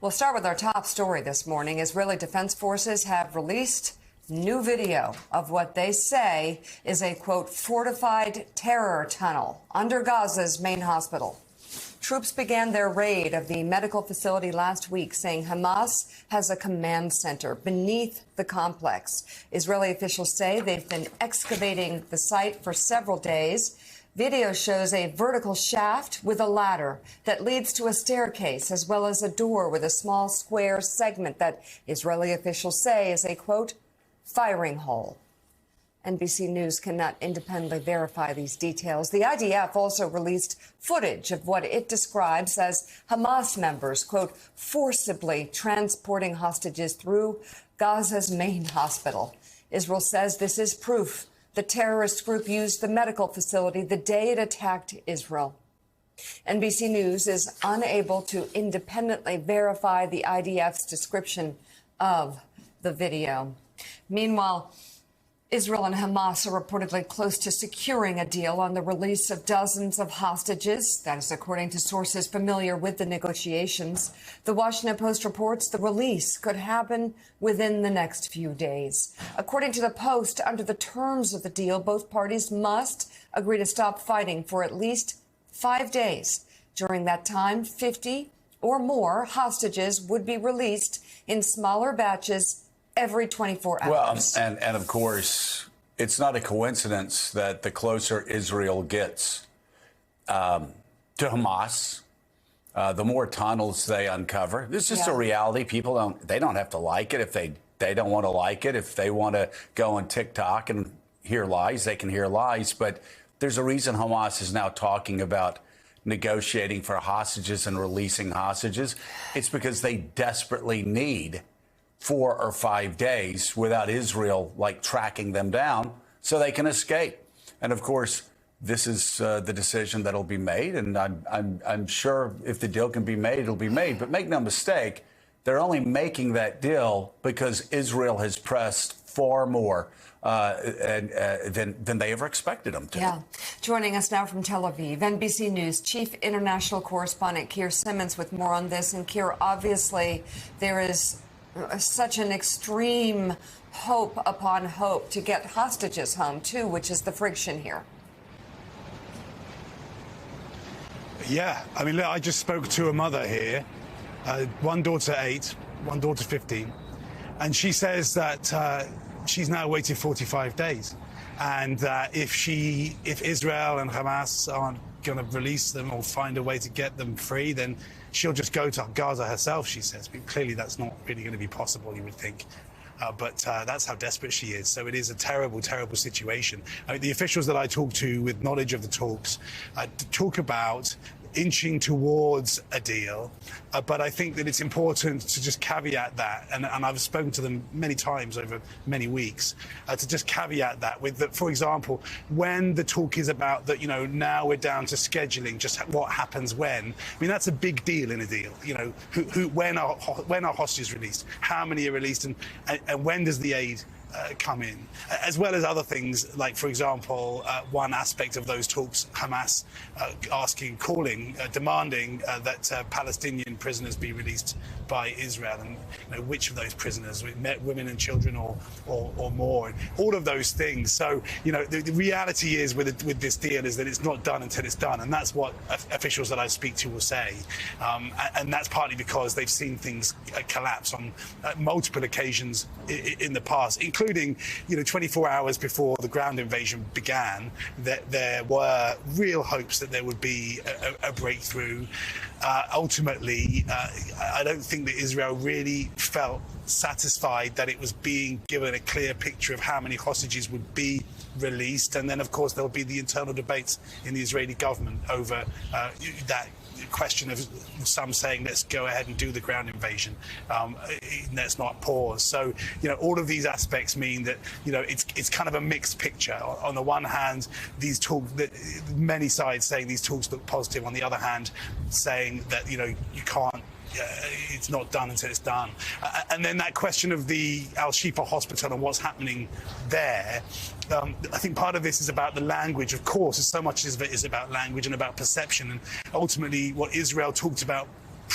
We'll start with our top story this morning. Israeli Defense Forces have released new video of what they say is a, quote, fortified terror tunnel under Gaza's main hospital. Troops began their raid of the medical facility last week, saying Hamas has a command center beneath the complex. Israeli officials say they've been excavating the site for several days. Video shows a vertical shaft with a ladder that leads to a staircase, as well as a door with a small square segment that Israeli officials say is a, quote, firing hole. NBC News cannot independently verify these details. The IDF also released footage of what it describes as Hamas members, quote, forcibly transporting hostages through Gaza's main hospital. Israel says this is proof the terrorist group used the medical facility the day it attacked Israel. NBC News is unable to independently verify the IDF's description of the video. Meanwhile, Israel and Hamas are reportedly close to securing a deal on the release of dozens of hostages. That is according to sources familiar with the negotiations. The Washington Post reports the release could happen within the next few days. According to the Post, under the terms of the deal, both parties must agree to stop fighting for at least 5 days. During that time, 50 or more hostages would be released in smaller batches every 24 hours. Well, and of course, it's not a coincidence that the closer Israel gets to Hamas, the more tunnels they uncover. This is just a reality. People don't have to like it if they don't want to like it. If they want to go on TikTok and hear lies, they can hear lies. But there's a reason Hamas is now talking about negotiating for hostages and releasing hostages. It's because they desperately need 4 or 5 days without Israel tracking them down so they can escape. And of course, this is the decision that'll be made. And I'm sure if the deal can be made, it'll be made. But make no mistake, they're only making that deal because Israel has pressed far more than they ever expected them to. Yeah. Joining us now from Tel Aviv, NBC News Chief International Correspondent Keir Simmons with more on this. And Keir, obviously, there is such an extreme hope upon hope to get hostages home, too, which is the friction here. Yeah, I mean, look, I just spoke to a mother here, one daughter 8, one daughter 15, and she says that she's now waited 45 days, and that if Israel and Hamas aren't going to release them or find a way to get them free, then she'll just go to Gaza herself, she says. But clearly that's not really going to be possible, you would think. But that's how desperate she is. So it is a terrible, terrible situation. I mean, the officials that I talked to with knowledge of the talks talk about inching towards a deal. But I think that it's important to just caveat that, and I've spoken to them many times over many weeks, to just caveat that with that, for example, when the talk is about that, now we're down to scheduling, just what happens when. I mean, that's a big deal in a deal. When are hostages released? How many are released? And when does the aid come in, as well as other things, like, for example, one aspect of those talks, Hamas demanding that Palestinian prisoners be released by Israel, and which of those prisoners, women and children or more, and all of those things. So, the reality is with this deal is that it's not done until it's done, and that's what officials that I speak to will say, and that's partly because they've seen things collapse on multiple occasions in the past, including 24 hours before the ground invasion began, that there were real hopes that there would be a breakthrough. Ultimately, I don't think that Israel really felt satisfied that it was being given a clear picture of how many hostages would be released. And then, of course, there'll be the internal debates in the Israeli government over that question of some saying, let's go ahead and do the ground invasion, let's not pause. So, all of these aspects mean that, it's kind of a mixed picture. On the one hand, these talks, many sides saying these talks look positive. On the other hand, saying that, you can't, it's not done until it's done. And then that question of the Al-Shifa hospital and what's happening there, I think part of this is about the language, of course, so much of it is about language and about perception. And ultimately, what Israel talked about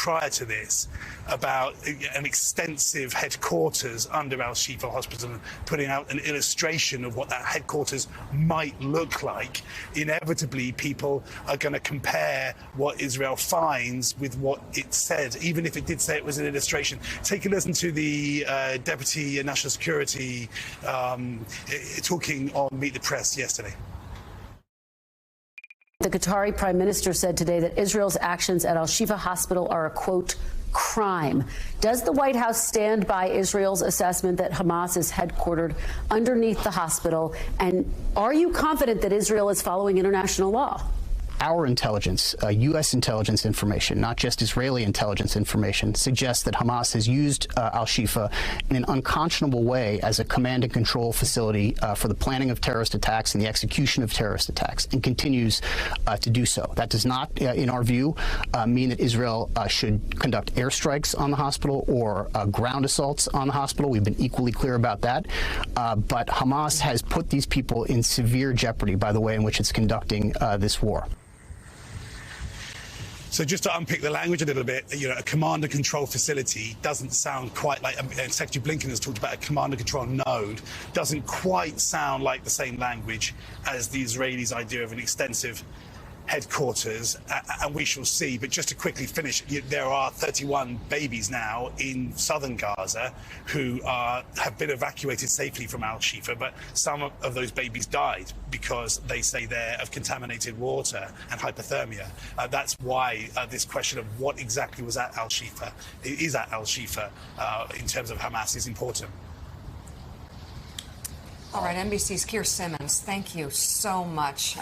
prior to this about an extensive headquarters under Al-Shifa Hospital and putting out an illustration of what that headquarters might look like, inevitably people are going to compare what Israel finds with what it said, even if it did say it was an illustration. Take a listen to the Deputy National Security talking on Meet the Press yesterday. The Qatari Prime Minister said today that Israel's actions at Al-Shifa Hospital are a, quote, crime. Does the White House stand by Israel's assessment that Hamas is headquartered underneath the hospital? And are you confident that Israel is following international law? Our intelligence, U.S. intelligence information, not just Israeli intelligence information, suggests that Hamas has used Al-Shifa in an unconscionable way as a command and control facility for the planning of terrorist attacks and the execution of terrorist attacks, and continues to do so. That does not, in our view, mean that Israel should conduct airstrikes on the hospital or ground assaults on the hospital. We've been equally clear about that. But Hamas has put these people in severe jeopardy by the way in which it's conducting this war. So just to unpick the language a little bit, a command and control facility doesn't sound quite like, Secretary Blinken has talked about a command and control node, doesn't quite sound like the same language as the Israelis' idea of an extensive headquarters, and we shall see. But just to quickly finish, there are 31 babies now in southern Gaza who have been evacuated safely from Al-Shifa, but some of those babies died because they say they're of contaminated water and hypothermia. That's why this question of what exactly was at Al-Shifa, in terms of Hamas, is important. All right, NBC's Keir Simmons, thank you so much.